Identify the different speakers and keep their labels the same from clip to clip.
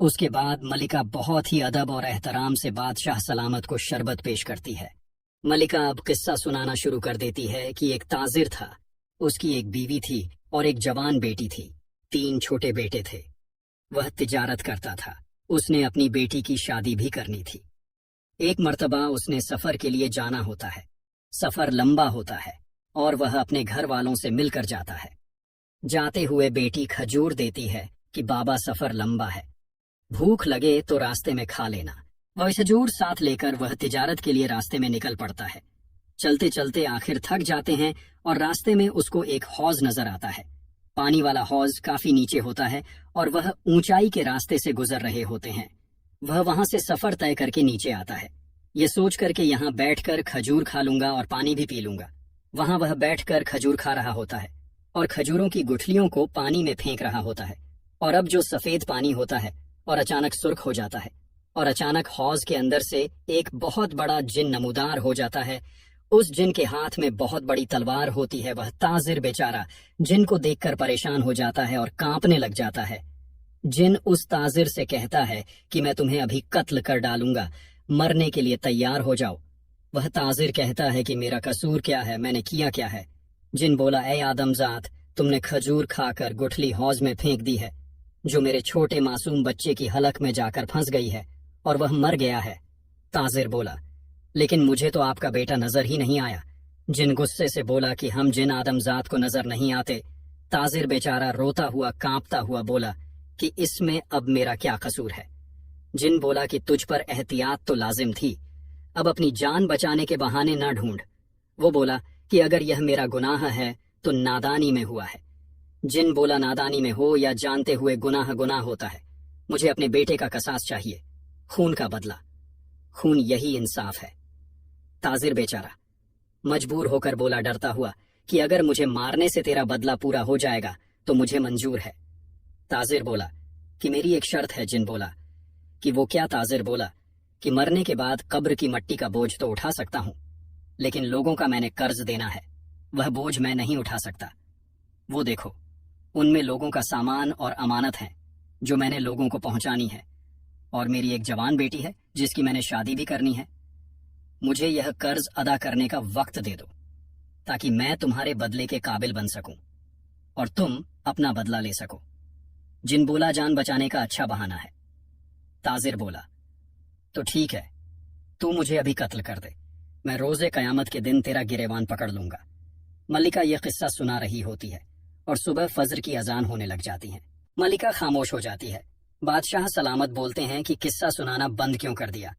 Speaker 1: اس کے بعد ملکہ بہت ہی ادب اور احترام سے بادشاہ سلامت کو شربت پیش کرتی ہے۔ ملکہ اب قصہ سنانا شروع کر دیتی ہے کہ ایک تاجر تھا، اس کی ایک بیوی تھی اور ایک جوان بیٹی تھی، 3 چھوٹے بیٹے تھے۔ وہ تجارت کرتا تھا، اس نے اپنی بیٹی کی شادی بھی کرنی تھی۔ ایک مرتبہ اس نے سفر کے لیے جانا ہوتا ہے، سفر لمبا ہوتا ہے اور وہ اپنے گھر والوں سے مل کر جاتا ہے۔ جاتے ہوئے بیٹی کھجور دیتی ہے کہ بابا سفر لمبا ہے، بھوک لگے تو راستے میں کھا لینا۔ وہ کھجور ساتھ لے کر وہ تجارت کے لیے راستے میں نکل پڑتا ہے۔ چلتے چلتے آخر تھک جاتے ہیں اور راستے میں اس کو ایک حوض نظر آتا ہے۔ پانی والا حوض کافی نیچے ہوتا ہے اور وہ اونچائی کے راستے سے گزر رہے ہوتے ہیں۔ وہ وہاں سے سفر طے کر کے نیچے آتا ہے، یہ سوچ کر کہ یہاں بیٹھ کر کھجور کھا لوں گا اور پانی بھی پی لوں گا۔ وہاں وہ بیٹھ کر کھجور کھا رہا ہوتا ہے اور کھجوروں کی گٹھلیوں کو پانی میں پھینک رہا ہوتا ہے، اور اب جو سفید پانی ہوتا ہے اور اچانک سرخ ہو جاتا ہے، اور اچانک حوض کے اندر سے ایک بہت بڑا جن نمودار ہو جاتا ہے۔ اس جن کے ہاتھ میں بہت بڑی تلوار ہوتی ہے۔ وہ تاجر بیچارہ جن کو دیکھ کر پریشان ہو جاتا ہے اور کانپنے لگ جاتا ہے۔ جن اس تاجر سے کہتا ہے کہ میں تمہیں ابھی قتل کر ڈالوں گا، مرنے کے لیے تیار ہو جاؤ۔ وہ تاجر کہتا ہے کہ میرا قصور کیا ہے، میں نے کیا کیا ہے؟ جن بولا، اے آدم ذات، تم نے کھجور کھا کر گٹھلی حوض میں پھینک دی ہے، جو میرے چھوٹے معصوم بچے کی حلق میں جا کر پھنس گئی ہے اور وہ مر گیا ہے۔ تاجر بولا، لیکن مجھے تو آپ کا بیٹا نظر ہی نہیں آیا۔ جن غصے سے بولا کہ ہم جن آدم ذات کو نظر نہیں آتے۔ تاجر بیچارہ روتا ہوا کانپتا ہوا بولا کہ اس میں اب میرا کیا قصور ہے؟ جن بولا کہ تجھ پر احتیاط تو لازم تھی، اب اپنی جان بچانے کے بہانے نہ ڈھونڈ۔ وہ بولا کہ اگر یہ میرا گناہ ہے تو نادانی میں ہوا ہے۔ جن بولا، نادانی میں ہو یا جانتے ہوئے گناہ گناہ ہوتا ہے، مجھے اپنے بیٹے کا قصاص چاہیے، خون کا بدلہ، خون یہی انصاف ہے۔ تاجر بیچارہ مجبور ہو کر بولا ڈرتا ہوا کہ اگر مجھے مارنے سے تیرا بدلہ پورا ہو جائے گا تو مجھے منظور ہے۔ تاجر بولا کہ میری ایک شرط ہے۔ جن بولا کہ وہ کیا؟ تاجر بولا کہ مرنے کے بعد قبر کی مٹی کا بوجھ تو اٹھا سکتا ہوں، لیکن لوگوں کا میں نے قرض دینا ہے، وہ بوجھ میں نہیں اٹھا سکتا۔ وہ دیکھو، ان میں لوگوں کا سامان اور امانت ہے جو میں نے لوگوں کو پہنچانی ہے، اور میری ایک جوان بیٹی ہے جس کی میں نے شادی بھی کرنی ہے۔ مجھے یہ قرض ادا کرنے کا وقت دے دو تاکہ میں تمہارے بدلے کے قابل بن سکوں اور تم اپنا بدلہ لے سکو۔ جن بولا، جان بچانے کا اچھا بہانہ ہے۔ تاجر بولا، تو ٹھیک ہے، تو مجھے ابھی قتل کر دے، میں روز قیامت کے دن تیرا گریبان پکڑ لوں گا۔ ملکہ یہ قصہ سنا رہی ہوتی ہے اور صبح فجر کی اذان ہونے لگ جاتی ہے۔ ملکہ خاموش ہو جاتی ہے۔ بادشاہ سلامت بولتے ہیں کہ قصہ سنانا بند کیوں کر دیا؟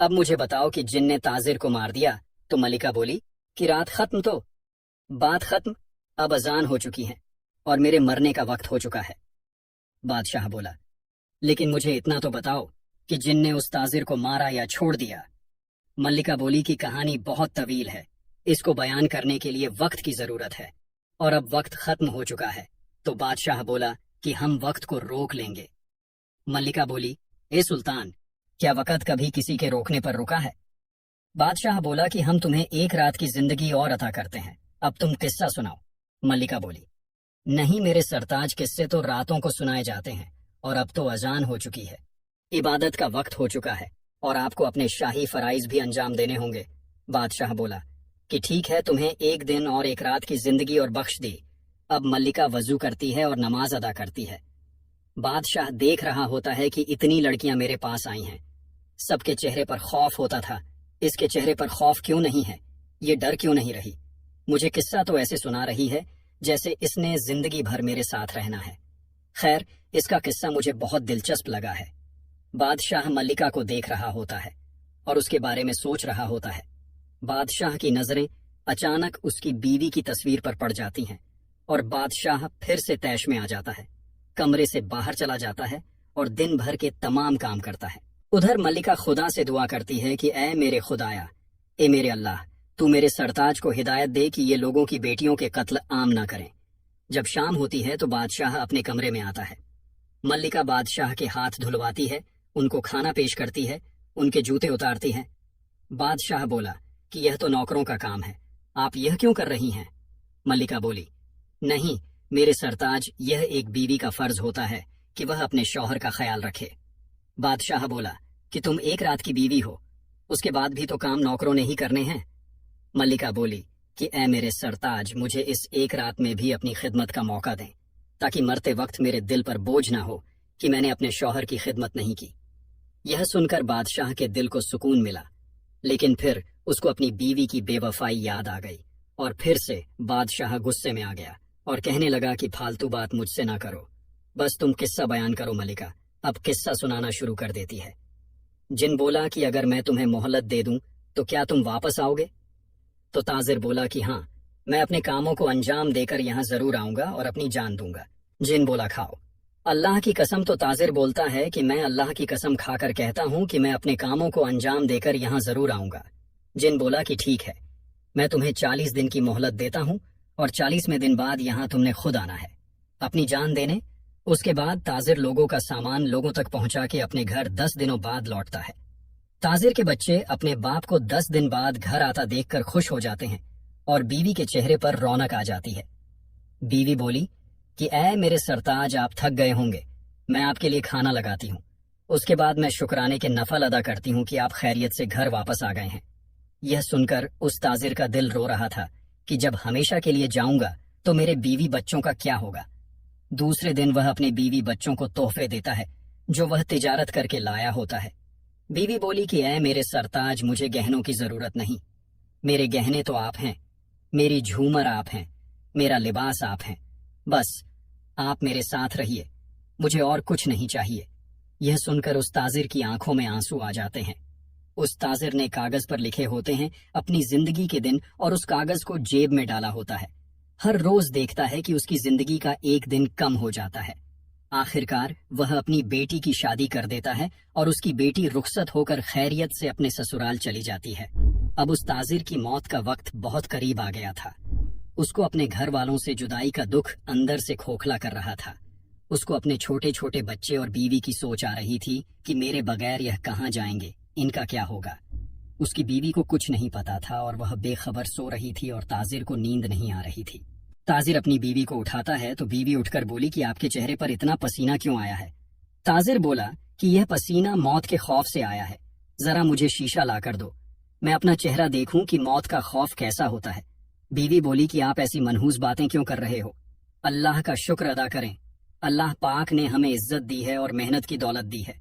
Speaker 1: اب مجھے بتاؤ کہ جن نے تاجر کو مار دیا؟ تو ملکہ بولی کہ رات ختم تو بات ختم، اب اذان ہو چکی ہے اور میرے مرنے کا وقت ہو چکا ہے۔ بادشاہ بولا، لیکن مجھے اتنا تو بتاؤ کہ جن نے اس تاجر کو مارا یا چھوڑ دیا؟ ملکہ بولی کہ کہانی بہت طویل ہے، اس کو بیان کرنے کے لیے وقت کی ضرورت ہے، اور اب وقت ختم ہو چکا ہے۔ تو بادشاہ بولا کہ ہم وقت کو روک لیں گے۔ ملکہ بولی، اے سلطان، کیا وقت کبھی کسی کے روکنے پر رکا ہے؟ بادشاہ بولا کہ ہم تمہیں 1 رات کی زندگی اور عطا کرتے ہیں، اب تم قصہ سناؤ۔ ملکہ بولی، نہیں، میرے سرتاج قصے تو راتوں کو سنائے جاتے ہیں، اور اب تو اذان ہو چکی ہے، عبادت کا وقت ہو چکا ہے، اور آپ کو اپنے شاہی فرائض بھی انجام دینے ہوں گے۔ بادشاہ بولا کہ ٹھیک ہے، تمہیں 1 دن اور 1 رات کی زندگی اور بخش دی۔ اب ملکہ وضو کرتی ہے اور نماز ادا کرتی ہے۔ بادشاہ دیکھ رہا ہوتا ہے کہ اتنی لڑکیاں میرے پاس آئی ہیں، سب کے چہرے پر خوف ہوتا تھا، اس کے چہرے پر خوف کیوں نہیں ہے؟ یہ ڈر کیوں نہیں رہی؟ مجھے قصہ تو ایسے سنا رہی ہے جیسے اس نے زندگی بھر میرے ساتھ رہنا ہے۔ خیر، اس کا قصہ مجھے بہت دلچسپ لگا ہے۔ بادشاہ ملکہ کو دیکھ رہا ہوتا ہے اور اس کے بارے میں سوچ رہا ہوتا ہے۔ بادشاہ کی نظریں اچانک اس کی بیوی کی تصویر پر پڑ جاتی ہیں، اور بادشاہ پھر سے طیش میں آ جاتا ہے، کمرے سے باہر چلا جاتا ہے اور دن بھر کے تمام کام کرتا ہے۔ ادھر ملکہ خدا سے دعا کرتی ہے کہ اے میرے خدایا، اے میرے اللہ، تو میرے سرتاج کو ہدایت دے کہ یہ لوگوں کی بیٹیوں کے قتل عام نہ کریں۔ جب شام ہوتی ہے تو بادشاہ اپنے کمرے میں آتا ہے۔ ملکہ بادشاہ کے ہاتھ دھلواتی ہے، ان کو کھانا پیش کرتی ہے، ان کے جوتے اتارتی ہے۔ بادشاہ بولا کہ یہ تو نوکروں کا کام ہے، آپ یہ کیوں کر رہی ہیں؟ ملکہ بولی، نہیں میرے سرتاج، یہ ایک بیوی کا فرض ہوتا ہے کہ وہ اپنے شوہر کا خیال رکھے۔ بادشاہ بولا کہ تم ایک رات کی بیوی ہو، اس کے بعد بھی تو کام نوکروں نے ہی کرنے ہیں۔ ملکہ بولی کہ اے میرے سرتاج، مجھے اس ایک رات میں بھی اپنی خدمت کا موقع دیں، تاکہ مرتے وقت میرے دل پر بوجھ نہ ہو کہ میں نے اپنے شوہر کی خدمت نہیں کی۔ یہ سن کر بادشاہ کے دل کو سکون ملا، لیکن پھر اس کو اپنی بیوی کی بے وفائی یاد آ گئی، اور پھر سے بادشاہ غصے میں آ گیا اور کہنے لگا کہ فالتو بات مجھ سے نہ کرو، بس تم قصہ بیان کرو۔ ملکہ اب قصہ سنانا شروع کر دیتی ہے۔ جن بولا کہ اگر میں تمہیں مہلت دے دوں تو کیا تم واپس آؤ گے؟ تو تاجر بولا کہ ہاں، میں اپنے کاموں کو انجام دے کر یہاں ضرور آؤں گا اور اپنی جان دوں گا۔ جن بولا کھاؤ۔ اللہ کی قسم، تو تاجر بولتا ہے کہ میں اللہ کی قسم کھا کر کہتا ہوں کہ میں اپنے کاموں کو انجام دے کر یہاں ضرور آؤں گا۔ جن بولا کہ ٹھیک ہے، میں تمہیں 40 دن کی مہلت دیتا ہوں، اور 40ویں دن بعد یہاں تم نے خود آنا ہے اپنی جان دینے۔ اس کے بعد تاجر لوگوں کا سامان لوگوں تک پہنچا کے اپنے گھر 10 دنوں بعد لوٹتا ہے۔ تاجر کے بچے اپنے باپ کو 10 دن بعد گھر آتا دیکھ کر خوش ہو جاتے ہیں، اور بیوی کے چہرے پر رونق آ جاتی ہے۔ بیوی بولی کہ اے میرے سرتاج، آپ تھک گئے ہوں گے، میں آپ کے لیے کھانا لگاتی ہوں، اس کے بعد میں شکرانے کے نفل ادا کرتی ہوں کہ آپ خیریت سے گھر واپس آ گئے ہیں۔ یہ سن کر اس تاجر کا دل رو رہا تھا کہ جب ہمیشہ کے لیے جاؤں گا تو میرے بیوی بچوں کا کیا ہوگا۔ دوسرے دن وہ اپنے بیوی بچوں کو تحفے دیتا ہے جو وہ تجارت کر کے لایا ہوتا ہے۔ بیوی بولی کہ اے میرے سرتاج، مجھے گہنوں کی ضرورت نہیں، میرے گہنے تو آپ ہیں، میری جھومر آپ ہیں، میرا لباس آپ ہیں، بس آپ میرے ساتھ رہیے، مجھے اور کچھ نہیں چاہیے۔ یہ سن کر اس تاجر کی آنکھوں میں آنسو آ جاتے ہیں۔ اس تاجر نے کاغذ پر لکھے ہوتے ہیں اپنی زندگی کے دن، اور اس کاغذ کو جیب میں ڈالا ہوتا ہے۔ ہر روز دیکھتا ہے کہ اس کی زندگی کا ایک دن کم ہو جاتا ہے۔ آخرکار وہ اپنی بیٹی کی شادی کر دیتا ہے، اور اس کی بیٹی رخصت ہو کر خیریت سے اپنے سسرال چلی جاتی ہے۔ اب اس تاجر کی موت کا وقت بہت قریب آ گیا تھا۔ اس کو اپنے گھر والوں سے جدائی کا دکھ اندر سے کھوکھلا کر رہا تھا۔ اس کو اپنے چھوٹے چھوٹے بچے اور بیوی کی سوچ آ رہی تھی کہ میرے بغیر یہ کہاں جائیں گے، ان کا کیا ہوگا۔ اس کی بیوی کو کچھ نہیں پتا تھا، اور وہ بے خبر سو رہی تھی، اور تاجر کو نیند نہیں آ رہی تھی۔ تاجر اپنی بیوی کو اٹھاتا ہے تو بیوی اٹھ کر بولی کہ آپ کے چہرے پر اتنا پسینہ کیوں آیا ہے؟ تاجر بولا کہ یہ پسینہ موت کے خوف سے آیا ہے، ذرا مجھے شیشہ لا کر دو، میں اپنا چہرہ دیکھوں کہ موت کا خوف کیسا ہوتا ہے۔ بیوی بولی کہ آپ ایسی منحوس باتیں کیوں کر رہے ہو؟ اللہ کا شکر ادا کریں، اللہ پاک نے ہمیں عزت دی ہے اور محنت کی دولت دی ہے۔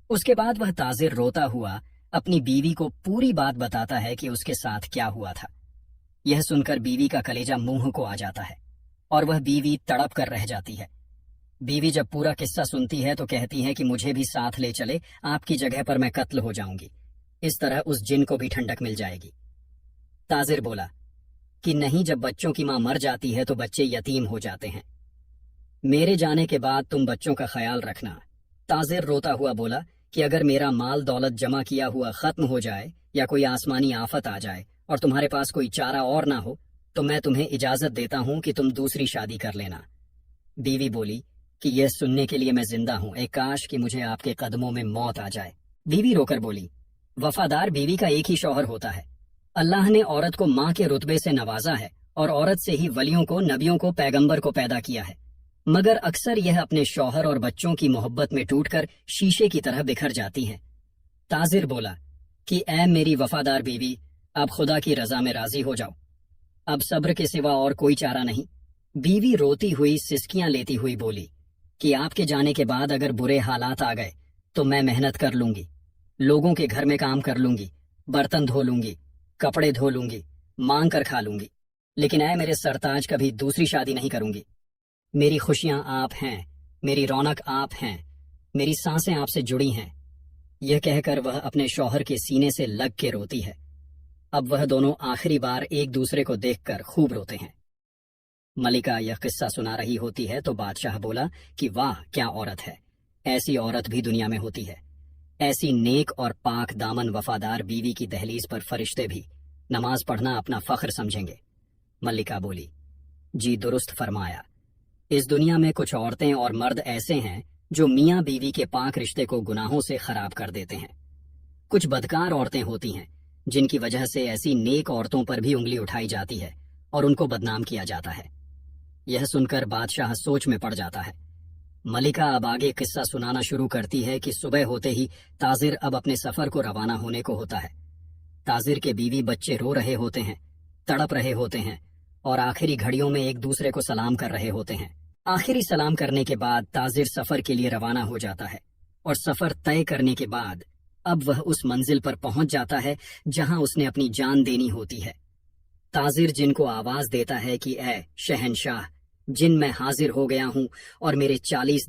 Speaker 1: اس کے بعد وہ تاجر روتا ہوا اپنی بیوی کو پوری بات بتاتا ہے کہ اس کے ساتھ کیا ہوا تھا۔ یہ سن کر بیوی کا کلیجہ منہ کو آ جاتا ہے، اور وہ بیوی تڑپ کر رہ جاتی ہے۔ بیوی جب پورا قصہ سنتی ہے تو کہتی ہے کہ مجھے بھی ساتھ لے چلے، آپ کی جگہ پر میں قتل ہو جاؤں گی، اس طرح اس جن کو بھی ٹھنڈک مل جائے گی۔ تاجر بولا کہ نہیں، جب بچوں کی ماں مر جاتی ہے تو بچے یتیم ہو جاتے ہیں، میرے جانے کے بعد تم بچوں کا خیال رکھنا۔ تاجر روتا ہوا بولا کہ اگر میرا مال دولت جمع کیا ہوا ختم ہو جائے، یا کوئی آسمانی آفت آ جائے اور تمہارے پاس کوئی چارہ اور نہ ہو، تو میں تمہیں اجازت دیتا ہوں کہ تم دوسری شادی کر لینا۔ بیوی بولی کہ یہ سننے کے لیے میں زندہ ہوں، اے کاش کہ مجھے آپ کے قدموں میں موت آ جائے۔ بیوی رو کر بولی، وفادار بیوی کا ایک ہی شوہر ہوتا ہے، اللہ نے عورت کو ماں کے رتبے سے نوازا ہے، اور عورت سے ہی ولیوں کو، نبیوں کو، پیغمبر کو پیدا کیا ہے، مگر اکثر یہ اپنے شوہر اور بچوں کی محبت میں ٹوٹ کر شیشے کی طرح بکھر جاتی ہیں۔ تاجر بولا کہ اے میری وفادار بیوی، اب خدا کی رضا میں راضی ہو جاؤ، اب صبر کے سوا اور کوئی چارہ نہیں۔ بیوی روتی ہوئی سسکیاں لیتی ہوئی بولی کہ آپ کے جانے کے بعد اگر برے حالات آ گئے تو میں محنت کر لوں گی، لوگوں کے گھر میں کام کر لوں گی، برتن دھو لوں گی، کپڑے دھو لوں گی، مانگ کر کھا لوں گی، لیکن اے میرے سرتاج، کبھی دوسری شادی نہیں کروں گی۔ میری خوشیاں آپ ہیں، میری رونق آپ ہیں، میری سانسیں آپ سے جڑی ہیں۔ یہ کہہ کر وہ اپنے شوہر کے سینے سے لگ کے روتی ہے۔ اب وہ دونوں آخری بار ایک دوسرے کو دیکھ کر خوب روتے ہیں۔ ملکہ یہ قصہ سنا رہی ہوتی ہے تو بادشاہ بولا کہ واہ، کیا عورت ہے، ایسی عورت بھی دنیا میں ہوتی ہے، ایسی نیک اور پاک دامن وفادار بیوی کی دہلیز پر فرشتے بھی نماز پڑھنا اپنا فخر سمجھیں گے۔ ملکہ بولی، جی درست فرمایا، اس دنیا میں کچھ عورتیں اور مرد ایسے ہیں جو میاں بیوی کے پاک رشتے کو گناہوں سے خراب کر دیتے ہیں۔ کچھ بدکار عورتیں ہوتی ہیں جن کی وجہ سے ایسی نیک عورتوں پر بھی انگلی اٹھائی جاتی ہے اور ان کو بدنام کیا جاتا ہے۔ یہ سن کر بادشاہ سوچ میں پڑ جاتا ہے۔ ملکہ اب آگے قصہ سنانا شروع کرتی ہے کہ صبح ہوتے ہی تاجر اب اپنے سفر کو روانہ ہونے کو ہوتا ہے۔ تاجر کے بیوی بچے رو رہے ہوتے ہیں، تڑپ رہے ہوتے ہیں اور آخری گھڑیوں میں ایک دوسرے کو سلام کر رہے ہوتے ہیں۔ آخری سلام کرنے کے بعد تاجر سفر کے لیے روانہ ہو جاتا ہے اور سفر طے کرنے کے بعد اب وہ اس منزل پر پہنچ جاتا ہے جہاں اس نے اپنی جان دینی ہوتی ہے۔ تاجر جن کو آواز دیتا ہے کہ اے شہنشاہ، جن میں حاضر ہو گیا ہوں اور میرے 40